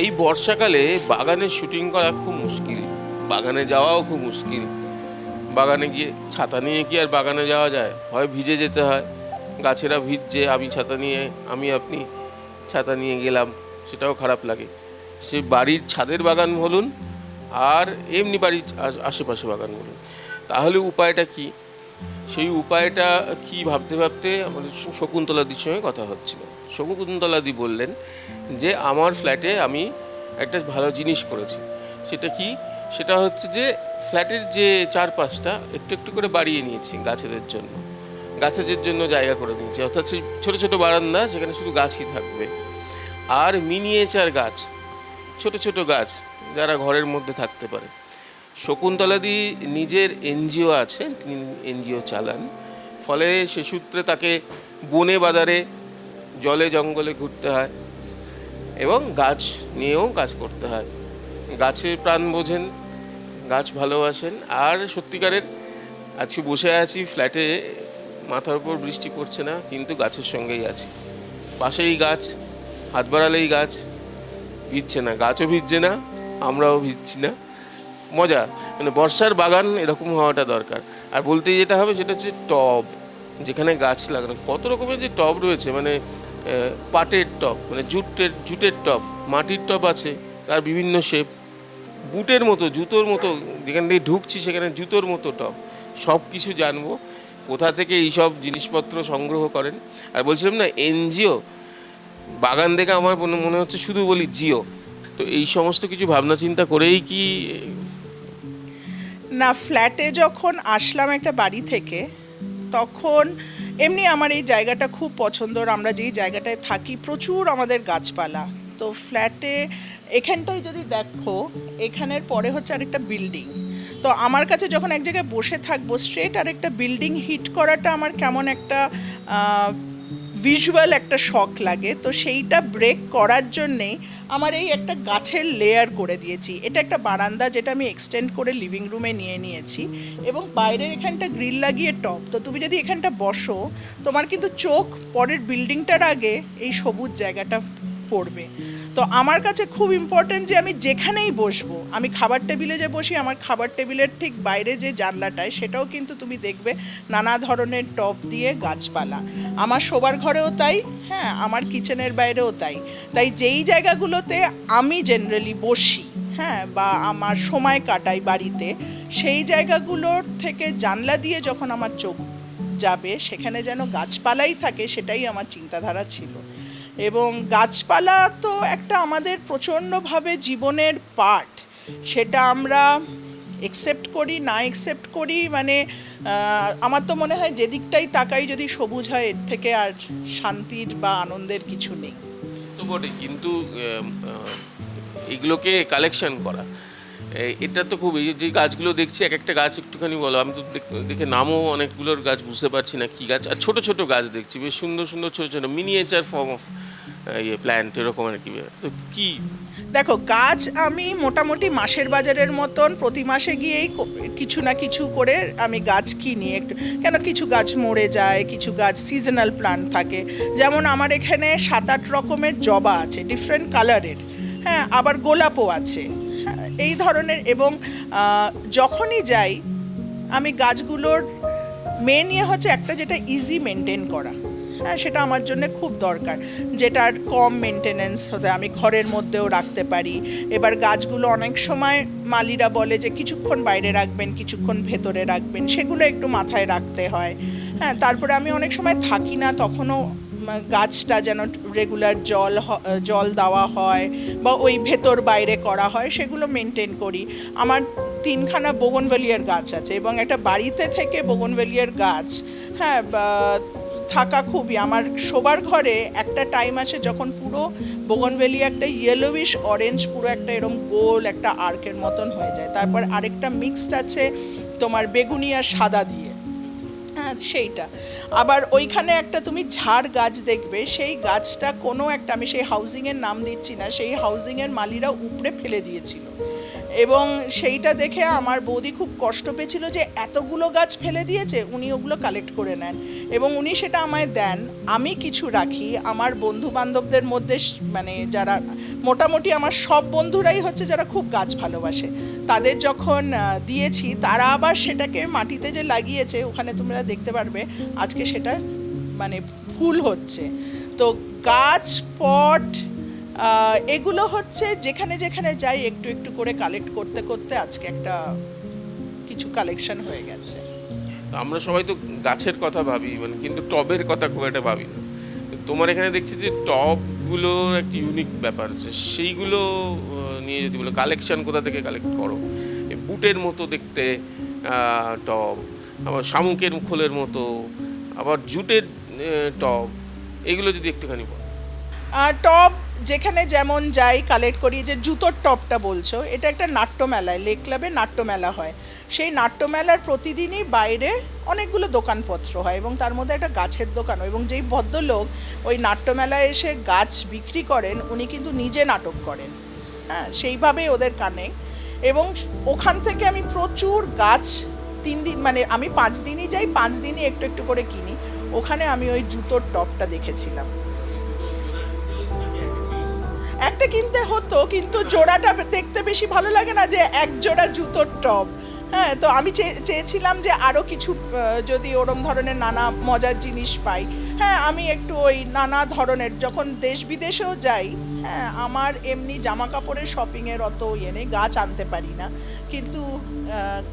এই বর্ষাকালে বাগানে শুটিং করা খুব মুশকিল, বাগানে যাওয়াও খুব মুশকিল। বাগানে গিয়ে ছাতা নিয়ে কি আর বাগানে যাওয়া যায়? হয় ভিজে যেতে হয়, গাছেরা ভিজছে, আপনি ছাতা নিয়ে গেলাম, সেটাও খারাপ লাগে। সে বাড়ির ছাদের বাগান বলুন আর এমনি বাড়ির আশেপাশে বাগান বলুন, তাহলে উপায়টা কি? সেই উপায়টা কি ভাবতে ভাবতে আমাদের শকুন্তলাদির সঙ্গে কথা হচ্ছিল। শকুন্তলাদি বললেন যে আমার ফ্ল্যাটে আমি একটা ভালো জিনিস করেছি। সেটা কি? সেটা হচ্ছে যে ফ্ল্যাটের যে চারপাশটা একটু একটু করে বাড়িয়ে নিয়েছি গাছেদের জন্য জায়গা করে দিয়েছি, অর্থাৎ সেই ছোটো ছোটো বারান্দা, সেখানে শুধু গাছই থাকবে। আর মিনিয়েচার গাছ, ছোট ছোট গাছ যারা ঘরের মধ্যে থাকতে পারে। শকুন্তলাদি নিজের এনজিও আছে, তিনি এনজিও চালান, ফলে সে সূত্রে তাকে বনে বাজারে জলে জঙ্গলে ঘুরতে হয় এবং গাছ নিয়েও কাজ করতে হয়। গাছে প্রাণ বোঝেন, গাছ ভালোবাসেন। আর সত্যিকারের আজকে বসে আছি ফ্ল্যাটে, মাথার উপর বৃষ্টি পড়ছে না, কিন্তু গাছের সঙ্গেই আছি। পাশেই গাছ, হাত বাড়ালেই গাছ, ভিজছে না, গাছও ভিজছে না, আমরাও ভিজছি না। মজা, মানে বর্ষার বাগান এরকম হওয়াটা দরকার। আর বলতে যেটা হবে সেটা হচ্ছে টব, যেখানে গাছ লাগানো। কত রকমের যে টব রয়েছে, মানে পাটের টব, মানে জুটের টব, মাটির টব আছে, তার বিভিন্ন শেপ, বুটের মতো, জুতোর মতো, যেখান থেকে ঢুকছি সেখানে জুতোর মতো টব। সব কিছু জানবো কোথা থেকে এইসব জিনিসপত্র সংগ্রহ করেন। আর বলছিলাম না, এনজিও, বাগান দেখে আমার মনে হচ্ছে শুধু বলি জিও। তো এই সমস্ত কিছু ভাবনা চিন্তা করেই কি না, ফ্ল্যাটে যখন আসলাম একটা বাড়ি থেকে, তখন এমনি আমার এই জায়গাটা খুব পছন্দর। আমরা যেই জায়গাটায় থাকি প্রচুর আমাদের গাছপালা। তো ফ্ল্যাটে এখানটায় যদি দেখো, এখানের পরে হচ্ছে আরেকটা বিল্ডিং। তো আমার কাছে যখন এক জায়গায় বসে থাকবো স্ট্রেট আরেকটা বিল্ডিং হিট করাটা আমার কেমন একটা ভিজুয়াল একটা শখ লাগে। তো সেইটা ব্রেক করার জন্যেই আমার এই একটা গাছের লেয়ার করে দিয়েছি। এটা একটা বারান্দা যেটা আমি এক্সটেন্ড করে লিভিং রুমে নিয়ে নিয়েছি, এবং বাইরের এখানটা গ্রিল লাগিয়ে টপ। তো তুমি যদি এখানটা বসো, তোমার কিন্তু চোখ পরের বিল্ডিংটার আগে এই সবুজ জায়গাটা পড়বে। তো আমার কাছে খুব ইম্পর্ট্যান্ট যে আমি যেখানেই বসবো, আমি খাবার টেবিলে যে বসি, আমার খাবার টেবিলের ঠিক বাইরে যে জানলাটায়, সেটাও কিন্তু তুমি দেখবে নানা ধরনের টব দিয়ে গাছপালা। আমার শোবার ঘরেও তাই, হ্যাঁ, আমার কিচেনের বাইরেও তাই। তাই যেই জায়গাগুলোতে আমি জেনারেলি বসি, হ্যাঁ, বা আমার সময় কাটাই বাড়িতে, সেই জায়গাগুলোর থেকে জানলা দিয়ে যখন আমার চোখ যাবে, সেখানে যেন গাছপালাই থাকে, সেটাই আমার চিন্তাধারা ছিল। এবং গাছপালা তো একটা আমাদের প্রচণ্ডভাবে জীবনের পার্ট। সেটা আমরা একসেপ্ট করি না একসেপ্ট করি, মানে আমার তো মনে হয় যেদিকটাই তাকাই যদি সবুজ হয়, এর থেকে আর শান্তির বা আনন্দের কিছু নেই। তো বটে, কিন্তু এগুলোকে কালেকশন করা, এটা তো খুব, এই যে গাছগুলো দেখছি, এক একটা গাছ একটুখানি বলো। আমি তো দেখে নামও অনেকগুলোর গাছ বুঝতে পারছি না কী গাছ। আর ছোটো ছোটো গাছ দেখছি, বেশ সুন্দর সুন্দর ছোটো ছোটো মিনিয়েচার ফর্ম অফ প্ল্যান্ট এরকম আর কি। তো কী? দেখো, গাছ আমি মোটামুটি মাসের বাজারের মতন প্রতি মাসে গিয়েই কিছু না কিছু করে আমি গাছ কিনি। একটু কেন, কিছু গাছ মরে যায়, কিছু গাছ সিজনাল প্লান্ট থাকে। যেমন আমার এখানে 7-8 রকমের জবা আছে, ডিফারেন্ট কালারের, হ্যাঁ, আবার গোলাপও আছে, হ্যাঁ, এই ধরনের। এবং যখনই যাই আমি গাছগুলোর মেন ইয়ে হচ্ছে একটা, যেটা ইজি মেনটেন করা, হ্যাঁ, সেটা আমার জন্য খুব দরকার, যেটার কম মেনটেনেন্স হতে আমি ঘরের মধ্যেও রাখতে পারি। এবার গাছগুলো অনেক সময় মালিরা বলে যে কিছুক্ষণ বাইরে রাখবেন, কিছুক্ষণ ভেতরে রাখবেন, সেগুলো একটু মাথায় রাখতে হয়, হ্যাঁ। তারপরে আমি অনেক সময় থাকি না, তখনও গাছটা যেন রেগুলার জল দেওয়া হয়, বা ওই ভেতর বাইরে করা হয়, সেগুলো মেনটেন করি। আমার 3খানা বোগনভেলিয়ার গাছ আছে, এবং একটা বাড়িতে থেকে বোগনভেলিয়ার গাছ, হ্যাঁ, থাকা খুবই। আমার শোবার ঘরে একটা টাইম আছে যখন পুরো বোগনভেলিয়া একটা ইয়েলোইশ অরেঞ্জ, পুরো একটা এরকম গোল একটা আর্কের মতন হয়ে যায়। তারপর আরেকটা মিক্সড আছে তোমার বেগুনি আর সাদা দিয়ে, হ্যাঁ, সেইটা। আবার ওইখানে একটা তুমি ঝাড় গাছ দেখবে, সেই গাছটা কোনো একটা, আমি সেই হাউজিংয়ের নাম দিচ্ছি না, সেই হাউজিংয়ের মালিরা উপড়ে ফেলে দিয়েছিল এবং সেইটা দেখে আমার বৌদি খুব কষ্ট পেয়েছিল যে এতগুলো গাছ ফেলে দিয়েছে, উনি ওগুলো কালেক্ট করে নেন এবং উনি সেটা আমায় দেন, আমি কিছু রাখি। আমার বন্ধু বান্ধবদের মধ্যে মানে যারা মোটামুটি আমার সব বন্ধুরাই হচ্ছে যারা খুব গাছ ভালোবাসে, তাদের যখন দিয়েছি তারা আবার সেটাকে মাটিতে যে লাগিয়েছে, ওখানে তোমরা দেখতে পারবে আজকে সেটা মানে ফুল হচ্ছে। তো গাছ, পট, এগুলো হচ্ছে যেখানে যেখানে যাই একটু একটু করে কালেক্ট করতে করতে আজকে একটা কিছু কালেকশন হয়ে গেছে। আমরা সবাই তো গাছের কথা ভাবি মানে, কিন্তু টবের কথা খুব একটা ভাবি না। তোমার এখানে দেখছি যে টবগুলো একটা ইউনিক ব্যাপার আছে, সেইগুলো নিয়ে যদি বলো কালেকশন কোথা থেকে কালেক্ট করো? এই বুটের মতো দেখতে টব, আবার শামুকের খোলের মতো, আবার জুটের টব, এগুলো যদি একটুখানি বলো। টপ যেখানে যেমন যাই কালেক্ট করি। যে জুতোর টপটা বলছো, এটা একটা নাট্যমেলায়, লেক ক্লাবে নাট্যমেলা হয়, সেই নাট্যমেলার প্রতিদিনই বাইরে অনেকগুলো দোকানপত্র হয় এবং তার মধ্যে একটা গাছের দোকান, এবং যেই ভদ্রলোক ওই নাট্যমেলায় এসে গাছ বিক্রি করেন উনি কিন্তু নিজে নাটক করেন, হ্যাঁ সেইভাবেই ওদের কানে। এবং ওখান থেকে আমি প্রচুর গাছ 3 দিন মানে আমি 5 দিনই যাই, 5 দিনই একটু একটু করে কিনি। ওখানে আমি ওই জুতোর টপটা দেখেছিলাম। একটা কিনতে হতো, কিন্তু জোড়াটা দেখতে বেশি ভালো লাগে না যে এক জোড়া জুতোর টপ। হ্যাঁ, তো আমি চেয়েছিলাম যে আরও কিছু যদি ওরম ধরনের নানা মজার জিনিস পাই। হ্যাঁ, আমি একটু ওই নানা ধরনের, যখন দেশ বিদেশেও যাই, হ্যাঁ আমার এমনি জামা কাপড়ের শপিংয়ের অত ইয়ে নেই, গাছ আনতে পারি না, কিন্তু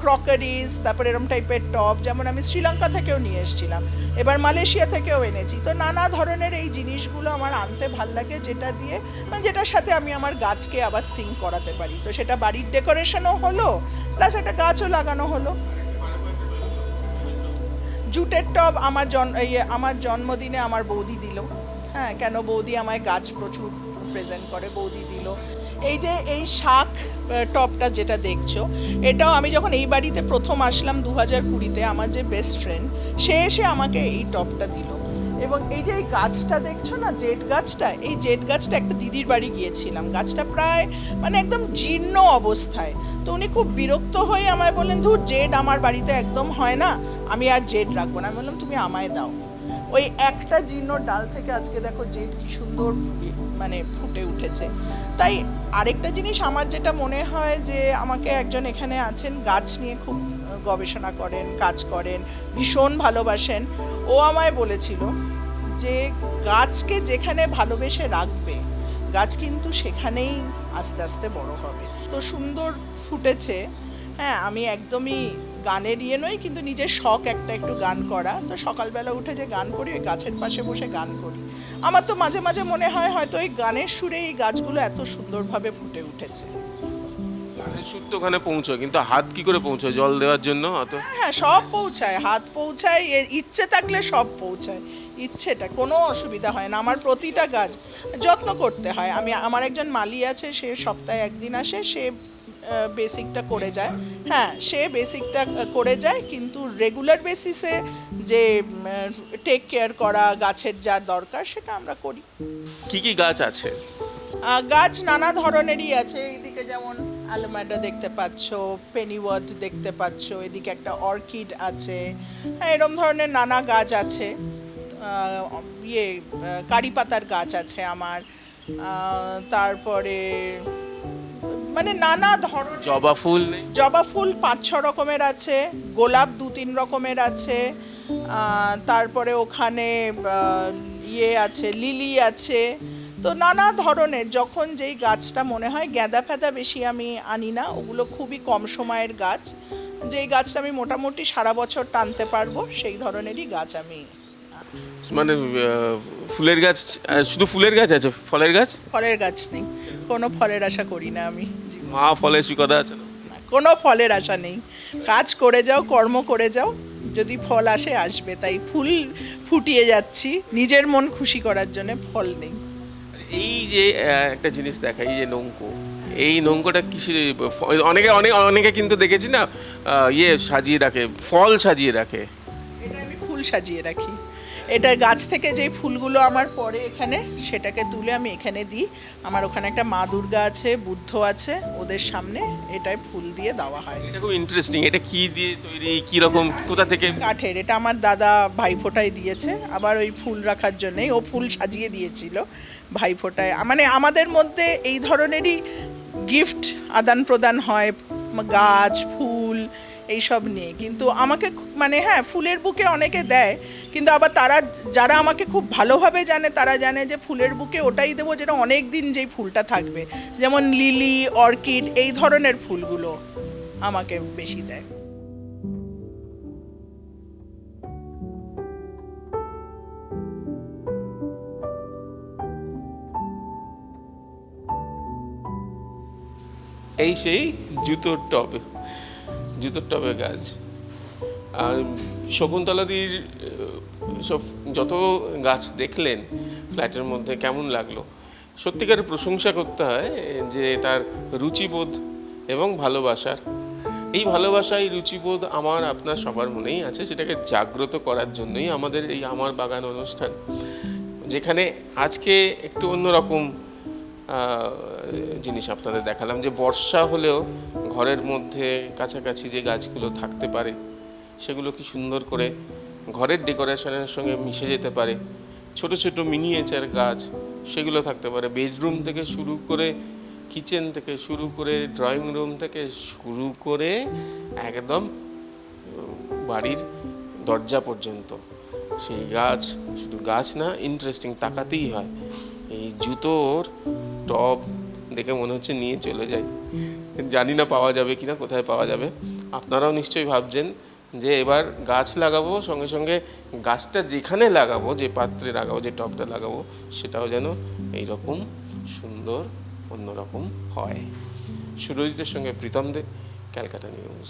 ক্রকারিজ, তারপর এরম টাইপের টপ যেমন আমি শ্রীলঙ্কা থেকেও নিয়ে এসেছিলাম, এবার মালয়েশিয়া থেকেও এনেছি। তো নানা ধরনের এই জিনিসগুলো আমার আনতে ভাল লাগে, যেটা দিয়ে মানে যেটার সাথে আমি আমার গাছকে আবার সিঙ্ক করাতে পারি। তো সেটা বাড়ির ডেকোরেশনও হলো, প্লাস একটা গাছও লাগানো হলো। জুটের টব আমার জন্মদিনে আমার বৌদি দিল। হ্যাঁ, কেন বৌদি আমায় গাছ প্রচুর প্রেজেন্ট করে, বৌদি দিল। এই যে এই শাক টপটা যেটা দেখছো, এটাও আমি যখন এই বাড়িতে প্রথম আসলাম 2020-তে, আমার যে বেস্ট ফ্রেন্ড সে এসে আমাকে এই টপটা দিল। এবং এই যে এই গাছটা দেখছো না, জেড গাছটা, এই জেড গাছটা একটা দিদির বাড়ি গিয়েছিলাম, গাছটা প্রায় মানে একদম জীর্ণ অবস্থায়। তো উনি খুব বিরক্ত হয়ে আমায় বললেন, ধুর জেড আমার বাড়িতে একদম হয় না, আমি আর জেড রাখবো না। আমি বললাম তুমি আমায় দাও। ওই একটা জীর্ণ ডাল থেকে আজকে দেখো জেড কি সুন্দর মানে ফুটে উঠেছে। তাই আরেকটা জিনিস আমার যেটা মনে হয় যে আমাকে একজন এখানে আছেন গাছ নিয়ে খুব গবেষণা করেন, কাজ করেন, ভীষণ ভালোবাসেন, ও আমায় বলেছিল যে গাছকে যেখানে ভালোবেসে রাখবে গাছ কিন্তু সেখানেই আস্তে আস্তে বড় হবে। তো সুন্দর ফুটেছে। হ্যাঁ, আমি একদমই গানের ইয়ে নই, কিন্তু নিজের শখ একটা একটু গান করা। তো সকালবেলা উঠে যে গান করি, ওই গাছের পাশে বসে গান করি। আমার তো মাঝে মাঝে মনে হয় হয়তো এই গানের সুরে এই গাছগুলো এত সুন্দরভাবে ফুটে উঠেছে। গানের সুর তো ওখানে পৌঁছয়, কিন্তু হাত কি করে পৌঁছয় জল দেওয়ার জন্য? অত হ্যাঁ, সব পৌঁছায়, হাত পৌঁছায়, ইচ্ছে থাকলে সব পৌঁছায়। ইচ্ছেটা কোনো অসুবিধা হয় না। আমার প্রতিটা গাছ যত্ন করতে হয়। আমার একজন মালি আছে, সে সপ্তাহে একদিন আসে, সে বেসিকটা করে যায়। হ্যাঁ, সে বেসিকটা করে যায়, কিন্তু রেগুলার বেসিসে যে টেক কেয়ার করা গাছের যা দরকার সেটা আমরা করি। কি কি গাছ আছে? গাছ নানা ধরনেরই আছে। এইদিকে যেমন আলমাডা দেখতে পাচ্ছ, পেনিওয়ার্থ দেখতে পাচ্ছ, এদিকে একটা অর্কিড আছে। হ্যাঁ, এরম ধরনের নানা গাছ আছে। কারি পাতার গাছ আছে আমার। তারপরে মানে নানা ধরনের জবা ফুল নেই? জবা ফুল 5-6 রকমের আছে, গোলাপ 2-3 রকমের আছে, তারপরে ওখানে আছে, লিলি আছে। তো নানা ধরনের, যখন যেই গাছটা মনে হয়, গ্যাঁদা ফ্যাদা বেশি আমি আনি না, ওগুলো খুবই কম সময়ের গাছ। যেই গাছটা আমি মোটামুটি সারা বছর টানতে পারবো সেই ধরনেরই গাছ আমি। মানে ফুলের গাছ, শুধু ফুলের গাছ আছে? ফলের গাছ? ফলের গাছ নেই, কোনো ফলের আশা করি না আমি। মা ফলের কথা আছে না? কোনো ফলের আশা নেই। কাজ করে যাও, কর্ম করে যাও, যদি ফল আসে আসবে। তাই ফুল ফুটিয়ে যাচ্ছি নিজের মন খুশি করার জন্য, ফল নেই। এই যে একটা জিনিস দেখা, এই যে নৌকো, এই নৌকোটা কিসের? অনেকে কিন্তু দেখেছি না, সাজিয়ে রাখে, ফল সাজিয়ে রাখে। এটা আমি ফুল সাজিয়ে রাখি। এটা গাছ থেকে যেই ফুলগুলো আমার পড়ে এখানে, সেটাকে তুলে আমি এখানে দিই। আমার ওখানে একটা মা দুর্গা আছে, বুদ্ধ আছে, ওদের সামনে এটাই ফুল দিয়ে দেওয়া হয়। এটা খুব ইন্টারেস্টিং। এটা কি দিয়ে তৈরি, কি রকম, কোথা থেকে? কাঠের, এটা আমার দাদা ভাইফোঁটায় দিয়েছে, আবার ওই ফুল রাখার জন্যই ও ফুল সাজিয়ে দিয়েছিল ভাইফোঁটায়। মানে আমাদের মধ্যে এই ধরনেরই গিফট আদান প্রদান হয়, গাছ ফুল এইসব নিয়ে। কিন্তু আমাকে মানে হ্যাঁ, ফুলের বুকে অনেকে দেয়, কিন্তু আবার তারা যারা আমাকে খুব ভালোভাবে জানে তারা জানে যে ফুলের বুকে ওটাই দেবো যেটা অনেক দিন যেই ফুলটা থাকবে। যেমন লিলি, অর্কিড, এই ধরনের ফুলগুলো আমাকে বেশি দেয়। এই সেই জুতোর টবে, জুতোর টবে গাছ। আর শকুন্তলাদির সব যত গাছ দেখলেন ফ্ল্যাটের মধ্যে, কেমন লাগলো? সত্যিকারের প্রশংসা করতে হয় যে তার রুচিবোধ এবং ভালোবাসার, এই ভালোবাসা, এই রুচিবোধ আমার আপনার সবার মনেই আছে। সেটাকে জাগ্রত করার জন্যই আমাদের এই আমার বাগান অনুষ্ঠান, যেখানে আজকে একটু অন্যরকম জিনিস আপনাদের দেখালাম। যে বর্ষা হলেও ঘরের মধ্যে কাছাকাছি যে গাছগুলো থাকতে পারে, সেগুলো কি সুন্দর করে ঘরের ডেকোরেশনের সঙ্গে মিশে যেতে পারে। ছোট ছোট মিনিয়েচার গাছ, সেগুলো থাকতে পারে। বেডরুম থেকে শুরু করে, কিচেন থেকে শুরু করে, ড্রয়িং রুম থেকে শুরু করে একদম বাড়ির দরজা পর্যন্ত সেই গাছ। শুধু গাছ না, ইন্টারেস্টিং, তাকাতেই হয়। এই জুতোর টব দেখে মনে হচ্ছে নিয়ে চলে যাই। জানি না পাওয়া যাবে কিনা, কোথায় পাওয়া যাবে। আপনারাও নিশ্চয়ই ভাবছেন যে এবার গাছ লাগাবো, সঙ্গে সঙ্গে গাছটা যেখানে লাগাবো, যে পাত্রে লাগাবো, যে টবটা লাগাবো, সেটাও যেন এইরকম সুন্দর অন্যরকম হয়। সুরজিতের সঙ্গে প্রীতম দে, ক্যালকাটা নিউজ।